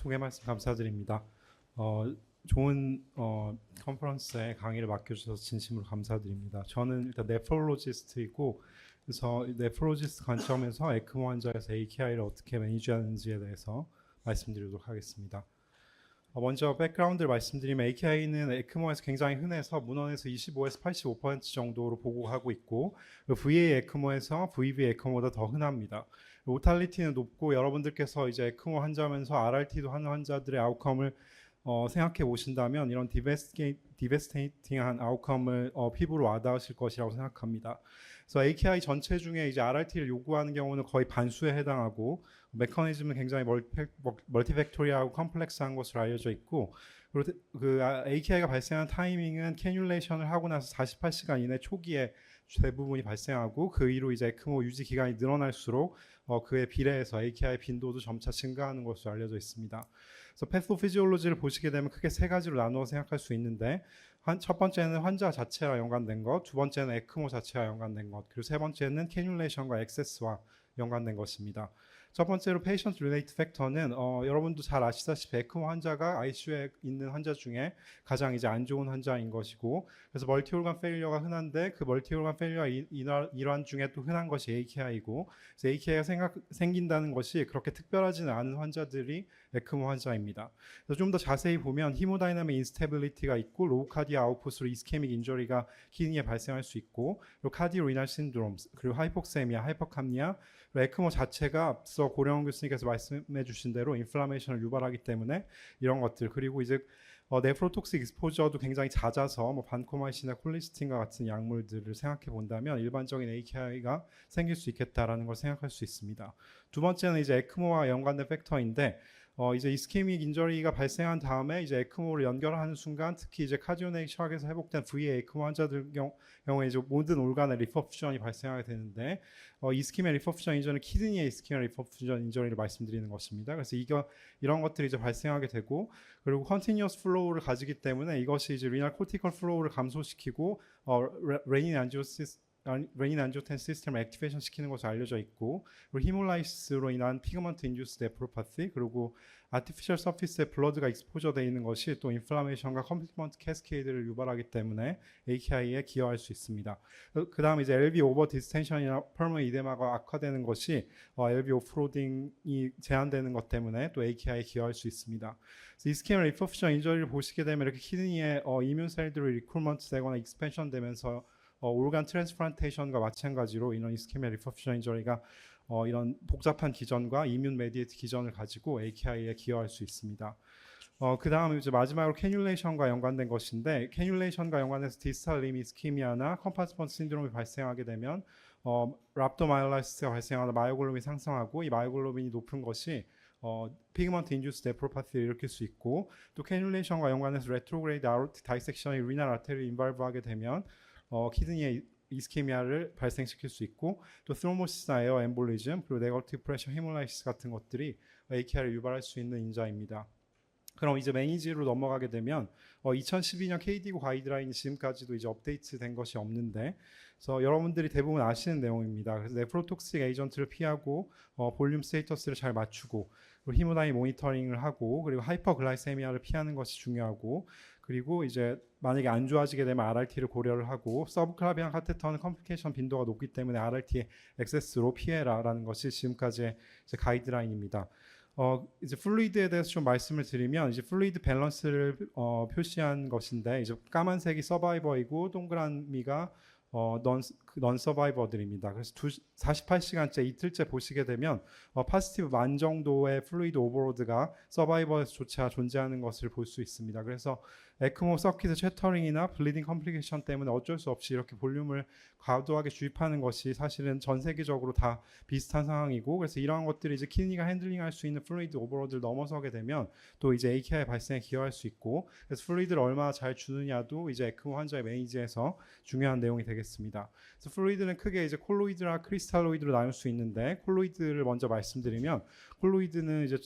소개 말씀 감사드립니다. 좋은 컨퍼런스에 강의를 맡겨주셔서 진심으로 감사드립니다. 저는 일단 네프롤로지스트이고, 그래서 네프롤로지스트 관점에서 에크모 환자에서 AKI를 어떻게 매니지하는지에 대해서 말씀드리도록 하겠습니다. 먼저 백그라운드를 말씀드리면 AKI는 에크모에서 굉장히 흔해서 문헌에서 25에서 85% 정도로 보고하고 있고, VA 에크모에서 VB 에크모보다 더 흔합니다. 모탈리티는 높고, 여러분들께서 이제 에크모 환자면서 RRT도 하는 환자들의 아웃컴을 생각해 보신다면 이런 디베스테이팅한 아웃컴을 피부로 와닿으실 것이라고 생각합니다. 그래서 AKI 전체 중에 이제 RRT를 요구하는 경우는 거의 반수에 해당하고, 메커니즘은 굉장히 멀티팩토리하고 컴플렉스한 것으로 알려져 있고, 그리고 AKI가 발생한 타이밍은 캐뉼레이션을 하고 나서 48시간 이내 초기에 대부분이 발생하고, 그 이후로 이제 에크모 유지 기간이 늘어날수록 그에 비례해서 AKI 빈도도 점차 증가하는 것으로 알려져 있습니다. 그래서 패소피지올로지를 보시게 되면 크게 세 가지로 나누어 생각할 수 있는데, 첫 번째는 환자 자체와 연관된 것, 두 번째는 에크모 자체와 연관된 것, 그리고 세 번째는 캐뉼레이션과 액세스와 연관된 것입니다. 첫 번째로 페이션트 리레이트 팩터는 여러분도 잘 아시다시피 에크모 환자가 ICU에 있는 환자 중에 가장 이제 안 좋은 환자인 것이고, 그래서 멀티올간 페일리어가 흔한데 그 멀티올간 페일리어 일환 중에 또 흔한 것이 AKI이고, 그래서 AKI가 생긴다는 것이 그렇게 특별하지는 않은 환자들이 에크모 환자입니다. 그래서 좀 더 자세히 보면 히모다이나믹 인스테빌리티가 있고, 로우 카디아 아웃풋으로 이스케믹 인저리가 키드니에 발생할 수 있고, 그리고 카디오 리날 신드롬, 그리고 하이폭세미아, 하이퍼캅니아, 에크모 자체가 앞서 고령원 교수님께서 말씀해 주신 대로 인플라메이션을 유발하기 때문에 이런 것들, 그리고 이제 네프로톡식 익스포저도 굉장히 잦아서 반코마이신이나 콜리스틴과 같은 약물들을 생각해 본다면 일반적인 AKI가 생길 수 있겠다라는 걸 생각할 수 있습니다. 두 번째는 이제 에크모와 연관된 팩터인데, 이제 이스케믹 인저리가 발생한 다음에 이제 에크모를 연결하는 순간, 특히 이제 카디오네익 샥에서 회복된 VA 에크모 환자들 경우에 이제 모든 올간의 리퍼퓨전이 발생하게 되는데, 이스케믹 리퍼퓨전 인저리는 키드니의 이스케믹 리퍼퓨전 인저리를 말씀드리는 것입니다. 그래서 이런 것들이 이제 발생하게 되고, 그리고 컨티뉴어스 플로우를 가지기 때문에 이것이 이제 리날 코티컬 플로우를 감소시키고 레닌 안지오텐 시스템을 액티베이션 시키는 것으로 알려져 있고, 그리고 히몰라이시스로 인한 피그먼트 인듀스 네프로파티, 그리고 아티피셜 서피스에 블러드가 익스포저 되어 있는 것이 또 인플라메이션과 컴플리먼트 캐스케이드를 유발하기 때문에 AKI에 기여할 수 있습니다. 그 다음 이제 LV 오버 디스텐션이나 펄머 이데마가 악화되는 것이 LV 오프로딩이 제한되는 것 때문에 또 AKI에 기여할 수 있습니다. 이스케믹 리퍼퓨전 인저리를 보시게 되면 이렇게 키드니에 이뮨 셀들이 리크루먼트 되거나 익스펜션 되면서 올간 트랜스플란테이션과 마찬가지로 이런 이스케믹 리퍼퓨전 인저리가 이런 복잡한 기전과 이뮨 메디에이트 기전을 가지고 AKI에 기여할 수 있습니다. 그 다음에 이제 마지막으로 캐뉼레이션과 연관된 것인데, 캐뉼레이션과 연관해서 디스탈 림 이스케미아나 컴파스먼트 신드롬이 발생하게 되면 랍도마이올라이시스가 발생하다 마이오글로빈이 상승하고, 이 마이오글로빈이 높은 것이 피그먼트 인듀스 네프로파티를 일으킬 수 있고, 또 캐뉼레이션과 연관해서 레트로그레이드 아오르틱 다이섹션이 리날 아테리를 인발브하게 되면 키드니에 이스케미아를 발생시킬 수 있고, 또 스로모시스나 에어 엠볼리즘, 그리고 네거티브 프레셔 히몰라이시스 같은 것들이 AKI를 유발할 수 있는 인자입니다. 그럼 이제 매니지로 넘어가게 되면 2012년 KDIGO 가이드라인이 지금까지도 이제 업데이트된 것이 없는데, 그래서 여러분들이 대부분 아시는 내용입니다. 그래서 네프로톡식 에이전트를 피하고 볼륨 스테이터스를 잘 맞추고, 그리고 히모다이 모니터링을 하고, 그리고 하이퍼글라이세미아를 피하는 것이 중요하고, 그리고 이제 만약에 안 좋아지게 되면 RRT를 고려를 하고, 서브클라비안 카테터는 컴플리케이션 빈도가 높기 때문에 RRT의 액세스로 피해라라는 것이 지금까지의 이제 가이드라인입니다. 이제 플루이드에 대해서 좀 말씀을 드리면, 이제 플루이드 밸런스를 표시한 것인데, 이제 까만색이 서바이버이고 동그라미가 넌 서바이버들입니다. 그래서 48시간째 이틀째 보시게 되면 파지티브 만 정도의 플루이드 오버로드가 서바이버에서조차 존재하는 것을 볼 수 있습니다. 그래서 에크모 서킷의 쉐터링이나 블리딩 컴플리케이션 때문에 어쩔 수 없이 이렇게 볼륨을 과도하게 주입하는 것이 사실은 전 세계적으로 다 비슷한 상황이고, 그래서 이러한 것들이 이제 키드니가 핸들링할 수 있는 플루이드 오버로드를 넘어서게 되면 또 이제 AKI 발생에 기여할 수 있고, 그래서 플루이드를 얼마나 잘 주느냐도 이제 에크모 환자의 매니지에서 중요한 내용이 되겠습니다. 그래서 플루이드는 크게 이제 콜로이드나 크리스탈로이드로 나눌 수 있는데, 콜로이드를 먼저 말씀드리면, 콜로이드는 이제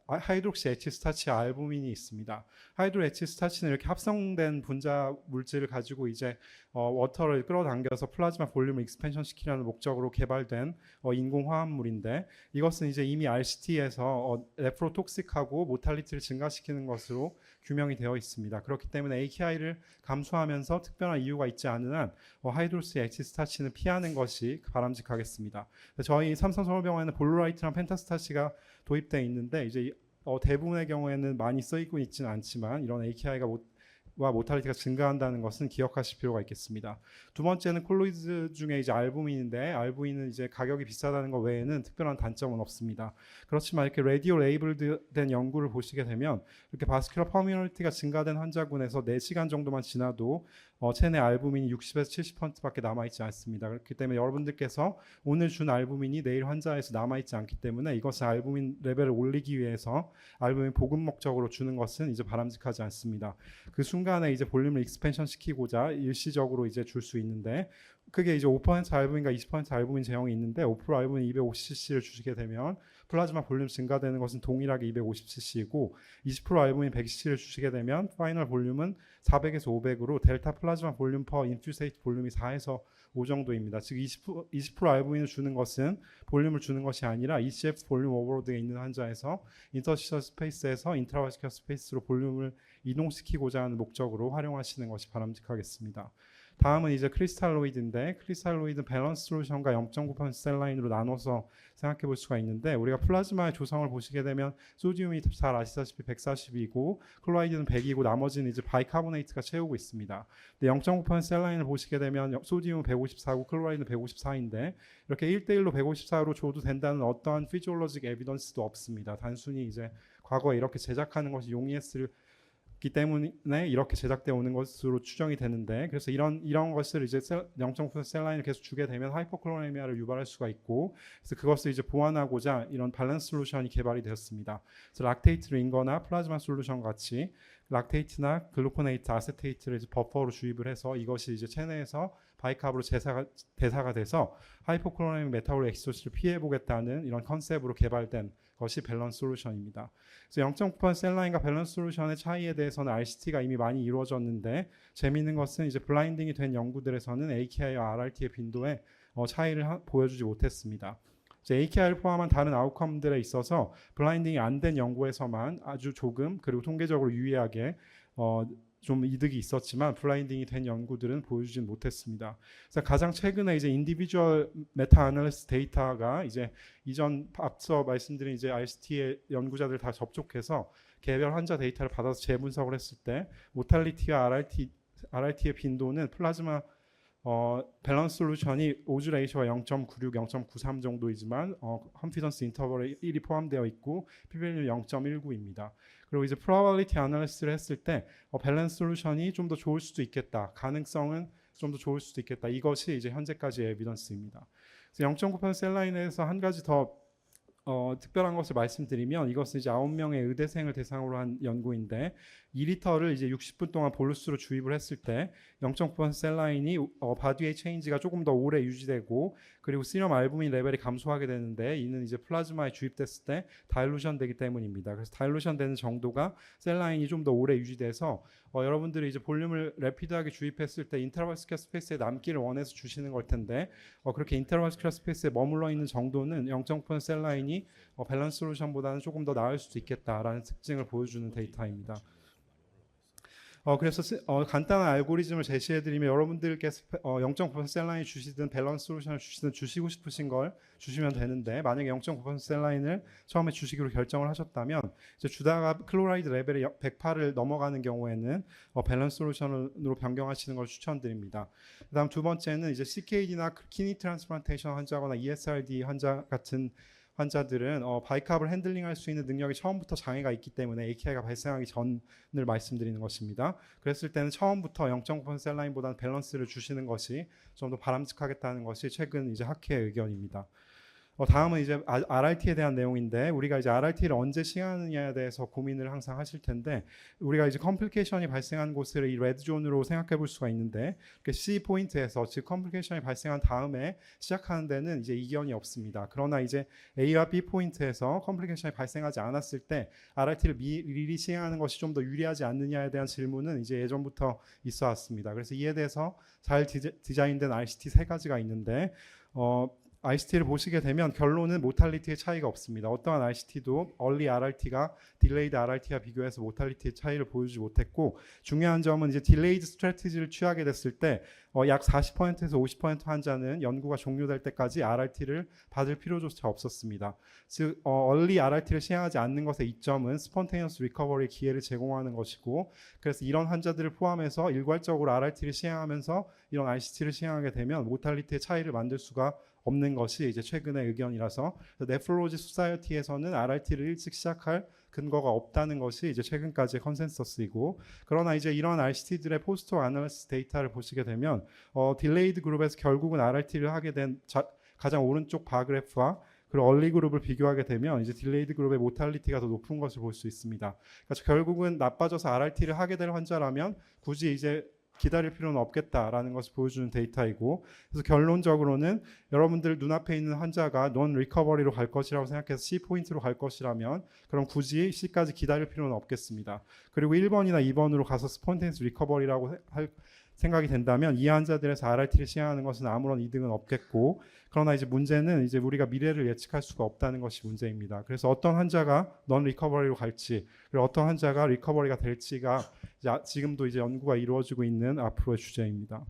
하이드록시 에치스타치 알부민이 있습니다. 하이드로 에치스타치는 이렇게 합성된 분자 물질을 가지고 이제 워터를 끌어당겨서 플라즈마 볼륨을 익스펜션 시키려는 목적으로 개발된 인공 화합물인데, 이것은 이제 이미 RCT에서 네프로톡식하고 모탈리티를 증가시키는 것으로 규명이 되어 있습니다. 그렇기 때문에 AKI를 감소하면서 특별한 이유가 있지 않은 한 하이드로시 에치스타치는 피하는 것이 바람직하겠습니다. 저희 삼성서울병원에는 볼루라이트랑 펜타스타치가 도입되어 있는데, 이제 대부분의 경우에는 많이 쓰이고 있지는 않지만 이런 AKI가 와 모탈리티가 증가한다는 것은 기억하실 필요가 있겠습니다. 두 번째는 콜로이드 중에 이제 알부민인데, 알부민은 이제 가격이 비싸다는 것 외에는 특별한 단점은 없습니다. 그렇지만 이렇게 라디오 레이블드된 연구를 보시게 되면 이렇게 바스큘러 퍼미널리티가 증가된 환자군에서 4시간 정도만 지나도 체내 알부민이 60에서 70%밖에 남아있지 않습니다. 그렇기 때문에 여러분들께서 오늘 준 알부민이 내일 환자에서 남아있지 않기 때문에 이것을 알부민 레벨을 올리기 위해서 알부민 보급 목적으로 주는 것은 이제 바람직하지 않습니다. 그 순간에 이제 볼륨을 익스펜션 시키고자 일시적으로 이제 줄 수 있는데, 그게 이제 5% 알부민과 20% 알부민 제형이 있는데 5% 알부민 250cc를 주시게 되면 플라즈마 볼륨 증가되는 것은 동일하게 250cc이고, 20% 알부민 100cc를 주시게 되면 파이널 볼륨은 400에서 500으로 델타 플라즈마 볼륨 퍼 인퓨세이트 볼륨이 4에서 5 정도입니다. 즉 20% 알부민을 주는 것은 볼륨을 주는 것이 아니라 ECF 볼륨 오버로드가 있는 환자에서 인터시셜 스페이스에서 인트라바스큘러 스페이스로 볼륨을 이동시키고자 하는 목적으로 활용하시는 것이 바람직하겠습니다. 다음은 이제 크리스탈로이드인데, 크리스탈로이드는 밸런스 솔루션과 0.9% 셀라인으로 나눠서 생각해 볼 수가 있는데, 우리가 플라즈마의 조성을 보시게 되면 소디움이 잘 아시다시피 140이고 클로라이드는 100이고 나머지는 이제 바이카보네이트가 채우고 있습니다. 근데 0.9% 셀라인을 보시게 되면 소디움은 154고 클로라이드는 154인데 이렇게 1대1로 154로 줘도 된다는 어떠한 피지올로직 에비던스도 없습니다. 단순히 이제 과거에 이렇게 제작하는 것이 용이했을 기 때문에 이렇게 제작되어 오는 것으로 추정이 되는데, 그래서 이런 것을 이제 0.9% 셀라인을 계속 주게 되면 하이퍼클로레미아를 유발할 수가 있고, 그래서 그것을 이제 보완하고자 이런 밸런스 솔루션이 개발이 되었습니다. 그래서 락테이트를 인거나 플라즈마 솔루션 같이 락테이트나 글루코네이트, 아세테이트를 이제 버퍼로 주입을 해서 이것이 이제 체내에서 바이캅으로 대사가 돼서 하이포클로레믹 메타볼 엑시도시를 피해 보겠다는 이런 컨셉으로 개발된 것이 밸런스 솔루션입니다. 그래서 0.9% 셀라인과 밸런스 솔루션의 차이에 대해서는 RCT가 이미 많이 이루어졌는데, 재미있는 것은 이제 블라인딩이 된 연구들에서는 AKI와 RRT의 빈도에 차이를 보여주지 못했습니다. AKI를 포함한 다른 아웃컴들에 있어서 블라인딩이 안 된 연구에서만 아주 조금, 그리고 통계적으로 유의하게 좀 이득이 있었지만 블라인딩이 된 연구들은 보여주진 못했습니다. 그래서 가장 최근에 이제 인디비주얼 메타 애널리시스 데이터가 이제 이전 앞서 말씀드린 이제 RCT의 연구자들 다 접촉해서 개별 환자 데이터를 받아서 재분석을 했을 때 모탈리티와 RRT의 빈도는 플라즈마 밸런스 솔루션이 오즈 레이셔가 0.96, 0.93 정도이지만 컨피던스 인터벌에 1이 포함되어 있고 p-value 0.19입니다. 그리고 이제 프로바빌리티 애널리시스를 했을 때 밸런스 솔루션이 좀 더 좋을 수도 있겠다, 가능성은 좀 더 좋을 수도 있겠다, 이것이 이제 현재까지의 에비던스입니다. 그래서 0.9% 셀라인에서 한 가지 더 특별한 것을 말씀드리면, 이것은 이제 9명의 의대생을 대상으로 한 연구인데 2리터를 이제 60분 동안 볼루스로 주입을 했을 때 0.9% 셀라인이 바디웨이 체인지가 조금 더 오래 유지되고, 그리고 시럼 알부민 레벨이 감소하게 되는데, 이는 이제 플라즈마에 주입됐을 때 다일루션 되기 때문입니다. 그래서 다일루션 되는 정도가 셀라인이 좀 더 오래 유지돼서 여러분들이 이제 볼륨을 래피드하게 주입했을 때 인트라바스큘러 스페이스에 남기를 원해서 주시는 걸 텐데, 그렇게 인트라바스큘러 스페이스에 머물러 있는 정도는 0.9% 셀라인이 밸런스 솔루션보다는 조금 더 나을 수도 있겠다라는 특징을 보여주는 데이터입니다. 그래서 간단한 알고리즘을 제시해드리면, 여러분들께서 0.9% 셀라인 주시든 밸런스 솔루션을 주시든 주시고 싶으신 걸 주시면 되는데, 만약에 0.9% 셀라인을 처음에 주시기로 결정을 하셨다면 이제 주다가 클로라이드 레벨이 108을 넘어가는 경우에는 밸런스 솔루션으로 변경하시는 걸 추천드립니다. 그다음 두 번째는 이제 CKD나 키니 트랜스플란테이션 환자거나 ESRD 환자 같은 환자들은 바이캅을 핸들링할 수 있는 능력이 처음부터 장애가 있기 때문에 AKI가 발생하기 전을 말씀드리는 것입니다. 그랬을 때는 처음부터 0.9% 셀라인보다는 밸런스를 주시는 것이 좀 더 바람직하겠다는 것이 최근 이제 학회의 의견입니다. 다음은 이제 RRT에 대한 내용인데 우리가 이제 RRT를 언제 시행하느냐에 대해서 고민을 항상 하실 텐데 우리가 이제 컴플리케이션이 발생한 곳을 이 레드 존으로 생각해 볼 수가 있는데 C 포인트에서 즉 컴플리케이션이 발생한 다음에 시작하는 데는 이제 이견이 없습니다. 그러나 이제 A와 B 포인트에서 컴플리케이션이 발생하지 않았을 때 RRT를 미리 시행하는 것이 좀 더 유리하지 않느냐에 대한 질문은 이제 예전부터 있어 왔습니다. 그래서 이에 대해서 잘 디자인된 RCT 세 가지가 있는데 RCT를 보시게 되면 결론은 모탈리티의 차이가 없습니다. 어떠한 RCT도 early RRT가 delayed RRT와 비교해서 모탈리티의 차이를 보여주지 못했고 중요한 점은 이제 delayed 스트래티지를 취하게 됐을 때 약 40%에서 50% 환자는 연구가 종료될 때까지 RRT를 받을 필요조차 없었습니다. 즉 early RRT를 시행하지 않는 것의 이점은 spontaneous recovery의 기회를 제공하는 것이고 그래서 이런 환자들을 포함해서 일괄적으로 RRT를 시행하면서 이런 RCT를 시행하게 되면 모탈리티의 차이를 만들 수가 없는 것이 이제 최근의 의견이라서 네프롤로지 소사이어티에서는 RRT를 일찍 시작할 근거가 없다는 것이 이제 최근까지의 컨센서스이고 그러나 이제 이런 RCT들의 포스트 아널리시스 데이터를 보시게 되면 딜레이드 그룹에서 결국은 RRT를 하게 된 가장 오른쪽 바 그래프와 그리고 얼리 그룹을 비교하게 되면 이제 딜레이드 그룹의 모탈리티가 더 높은 것을 볼 수 있습니다. 그러니까 결국은 나빠져서 RRT를 하게 될 환자라면 굳이 이제 기다릴 필요는 없겠다라는 것을 보여주는 데이터이고 그래서 결론적으로는 여러분들 눈앞에 있는 환자가 논 리커버리로 갈 것이라고 생각해서 C 포인트로 갈 것이라면 그럼 굳이 C까지 기다릴 필요는 없겠습니다. 그리고 1번이나 2번으로 가서 스폰테니스 리커버리라고 할 생각이 된다면 이 환자들에서 RRT를 시행하는 것은 아무런 이득은 없겠고 그러나 이제 문제는 이제 우리가 미래를 예측할 수가 없다는 것이 문제입니다. 그래서 어떤 환자가 넌 리커버리로 갈지 그리고 어떤 환자가 리커버리가 될지가 지금도 이제 연구가 이루어지고 있는 앞으로의 주제입니다.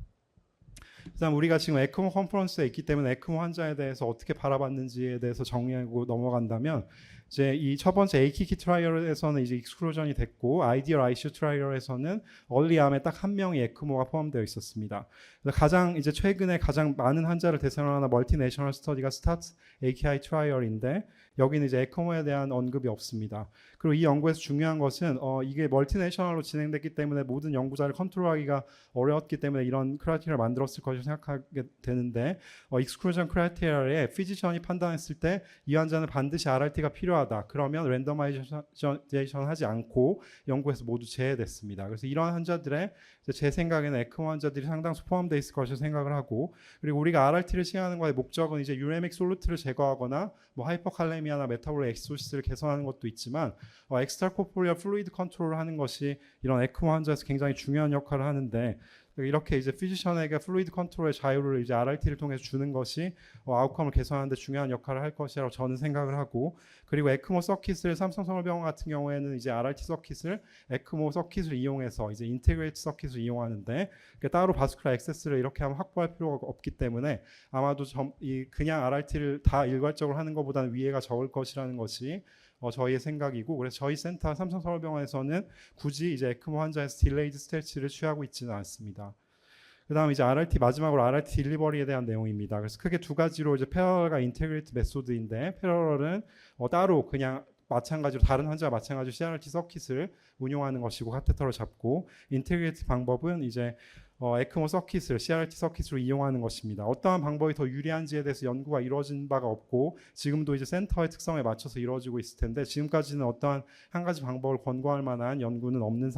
그다음 우리가 지금 에크모 컨퍼런스에 있기 때문에 에크모 환자에 대해서 어떻게 바라봤는지에 대해서 정리하고 넘어간다면 이제 이 첫 번째 에이키키 트라이얼에서는 이제 익스클루전이 됐고 아이디얼 ICU 트라이얼에서는 얼리암에 딱 한 명이 에크모가 포함되어 있었습니다. 가장 이제 최근에 가장 많은 환자를 대상으로 멀티내셔널 스터디가 스타트 AKI 트라이얼인데 여기는 이제 에크모에 대한 언급이 없습니다. 그리고 이 연구에서 중요한 것은 이게 멀티내셔널로 진행됐기 때문에 모든 연구자를 컨트롤하기가 어려웠기 때문에 이런 크라이테리아를 만들었을 것이라고 생각하게 되는데 익스클루전 크라이테리아에 피지션이 판단했을 때 이 환자는 반드시 RRT가 필요하다. 그러면 랜더마이제이션 하지 않고 연구에서 모두 제외됐습니다. 그래서 이러한 환자들의 제 생각에는 에크모 환자들이 상당수 포함되어 있을 것이라고 생각을 하고 그리고 우리가 RRT를 시행하는 것의 목적은 이제 유레믹 솔루트를 제거하거나 뭐 하이퍼칼레미아나 메타볼릭 엑소시스를 개선하는 것도 있지만 엑스트라코포리얼 플루이드 컨트롤을 하는 것이 이런 에크모 환자에서 굉장히 중요한 역할을 하는데 이렇게 이제 피지션에게 플루이드 컨트롤의 자유를 이제 RRT를 통해서 주는 것이 아웃컴을 개선하는 데 중요한 역할을 할 것이라고 저는 생각을 하고 그리고 에크모 서킷을 삼성서울병원 같은 경우에는 이제 RRT 서킷을 에크모 서킷을 이용해서 이제 인테그레이트 서킷을 이용하는데 따로 바스큘라 액세스를 이렇게 하면 확보할 필요가 없기 때문에 아마도 그냥 RRT를 다 일괄적으로 하는 것보다는 위해가 적을 것이라는 것이 저희의 생각이고 그래서 저희 센터 삼성서울병원에서는 굳이 이제 에크모 환자에서 딜레이드 스트레치를 취하고 있지는 않습니다. 그다음 이제 RRT 마지막으로 RRT 딜리버리에 대한 내용입니다. 그래서 크게 두 가지로 이제 패러럴과 인테그레이트 메소드인데 패러럴은 따로 그냥 마찬가지로 다른 환자와 마찬가지로 CRT 서킷을 운용하는 것이고 카테터를 잡고 인테그레이트 방법은 이제 에크모 서킷을 CRT 서킷으로 이용하는 것입니다. 어떠한 방법이 더 유리한지에 대해서 연구가 이루어진 바가 없고 지금도 이제 센터의 특성에 맞춰서 이루어지고 있을 텐데 지금까지는 어떠한 한 가지 방법을 권고할 만한 연구는 없는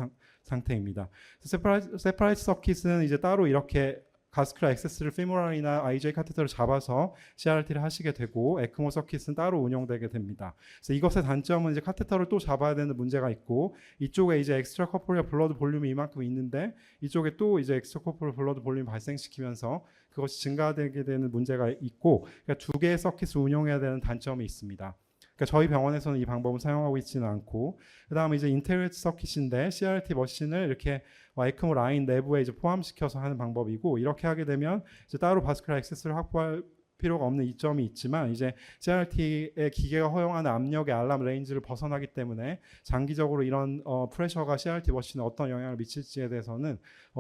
상태입니다. 세퍼라이트 서킷은 이제 따로 이렇게 가스큘라 액세스를 피모랄이나 IJ 카테터를 잡아서 CRT를 하시게 되고 에크모 서킷은 따로 운영되게 됩니다. 그래서 이것의 단점은 이제 카테터를 또 잡아야 되는 문제가 있고 이쪽에 이제 엑스트라 코포리얼 블러드 볼륨이 이만큼 있는데 이쪽에 또 이제 엑스트라 코포리얼 블러드 볼륨을 발생시키면서 그것이 증가되게 되는 문제가 있고 그러니까 두 개의 서킷을 운영해야 되는 단점이 있습니다. 그러니까 저희 병원에서는 이 방법을 사용하고 있지는 않고 그다음에 이제 인테그레이트 서킷인데 CRT 머신을 이렇게 에크모 라인 내부에 이제 포함시켜서 하는 방법이고 이렇게 하게 되면 이제 따로 바스큘라 액세스를 확보할 필요가 없는 이점이 있지만 이제 CRT의 기계가 허용하는 압력의 알람 레인지를 벗어나기 때문에 장기적으로 이런 프레셔가 CRT 머신에 어떤 영향을 미칠지에 대해서는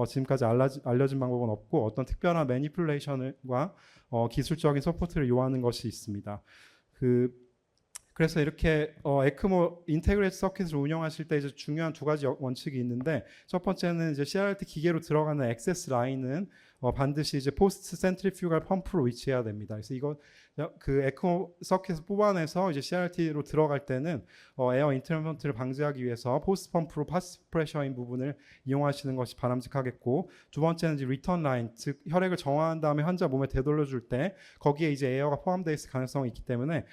지금까지 알려진 방법은 없고 어떤 특별한 매니플레이션과 기술적인 서포트를 요하는 것이 있습니다. 그래서 이렇게 에크모 인테그레이트 서킷을 운영하실 때 이제 중요한 두 가지 원칙이 있는데 첫 번째는 이제 CRT 기계로 들어가는 액세스 라인은 반드시 이제 포스트 센트리퓨갈 펌프로 위치해야 됩니다. 그래서 이거 그 에코 서킷에서 뽑아내서 이제 CRT로 들어갈 때는 에어 인터ference를 방지하기 위해서 포스트 펌프로 파시브 프레셔인 부분을 이용하시는 것이 바람직하겠고, 두 번째는 이제 리턴 라인, 즉 혈액을 정화한 다음에 환자 몸에 되돌려줄 때 거기에 이제 에어가 포함되어 있을 가능성이 있기 때문에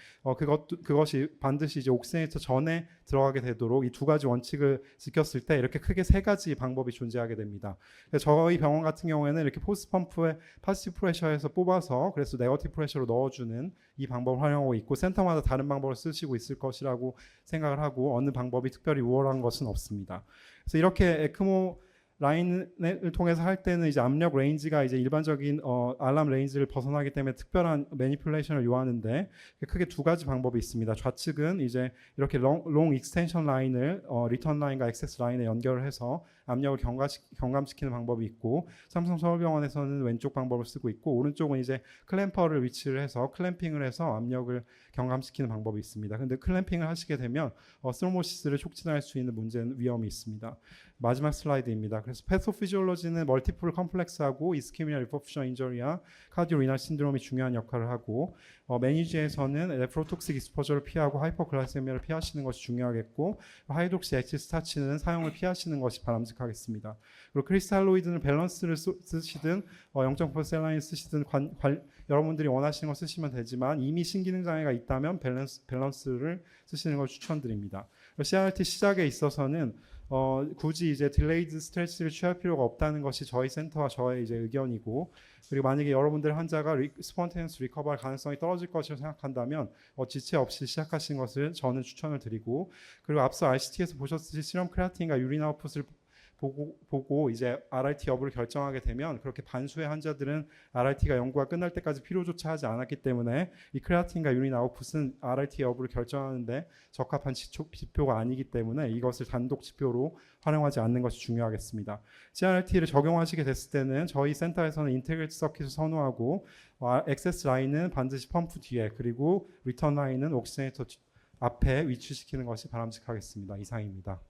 그것이 반드시 이제 옥시네이터 전에 들어가게 되도록 이 두 가지 원칙을 지켰을 때 이렇게 크게 세 가지 방법이 존재하게 됩니다. 저희 병원 같은 경우에는 이렇게 포스트 펌프에 파시브 프레셔에서 뽑아서 그래서 네거티브 프레셔로 넣어주는 이 방법을 활용하고 있고, 센터마다 다른 방법을 쓰시고 있을 것이라고 생각을 하고 어느 방법이 특별히 우월한 것은 없습니다. 그래서 이렇게 에크모 라인을 통해서 할 때는 이제 압력 레인지가 이제 일반적인 알람 레인지를 벗어나기 때문에 특별한 매니플레이션을 요하는데, 크게 두 가지 방법이 있습니다. 좌측은 이제 이렇게 롱 익스텐션 라인을 리턴 라인과 액세스 라인에 연결을 해서 압력을 경감시키는 방법이 있고, 삼성 서울병원에서는 왼쪽 방법을 쓰고 있고, 오른쪽은 이제 클램퍼를 위치를 해서 클램핑을 해서 압력을 경감시키는 방법이 있습니다. 근데 클램핑을 하시게 되면 스노모시스를 촉진할 수 있는 위험이 있습니다. 마지막 슬라이드입니다. 그래서 패소피지올로지는 멀티플 컴플렉스하고 이스케미아 리퍼퓨전 인저리와 카디오리날 신드롬이 중요한 역할을 하고, 매니지에서는 레프로톡식 익스포저를 피하고 하이퍼글라이세미아를 피하시는 것이 중요하겠고, 하이드록시 액시스타치는 사용을 피하시는 것이 바람직하겠습니다. 그리고 크리스탈로이드는 밸런스를 쓰시든 0.9 셀라인 쓰시든 여러분들이 원하시는 거 쓰시면 되지만, 이미 신기능 장애가 있다면 밸런스를 쓰시는 걸 추천드립니다. CRT 시작에 있어서는 굳이 이제 딜레이드 스트레치를 취할 필요가 없다는 것이 저희 센터와 저의 이제 의견이고, 그리고 만약에 여러분들 환자가 스폰테니어스 리커버할 가능성이 떨어질 것이라고 생각한다면 지체 없이 시작하시는 것을 저는 추천을 드리고, 그리고 앞서 RCT에서 보셨듯이 시럼 크레아틴과 유린 아웃풋을 보고 이제 RRT 여부를 결정하게 되면, 그렇게 반수의 환자들은 RRT가 연구가 끝날 때까지 필요조차 하지 않았기 때문에 이 크레아틴과 유린 아웃풋은 RRT 여부를 결정하는데 적합한 지표가 아니기 때문에 이것을 단독 지표로 활용하지 않는 것이 중요하겠습니다. CRT를 적용하시게 됐을 때는 저희 센터에서는 인테그레이트 서킷을 선호하고, 액세스 라인은 반드시 펌프 뒤에, 그리고 리턴 라인은 옥시네이터 앞에 위치시키는 것이 바람직하겠습니다. 이상입니다.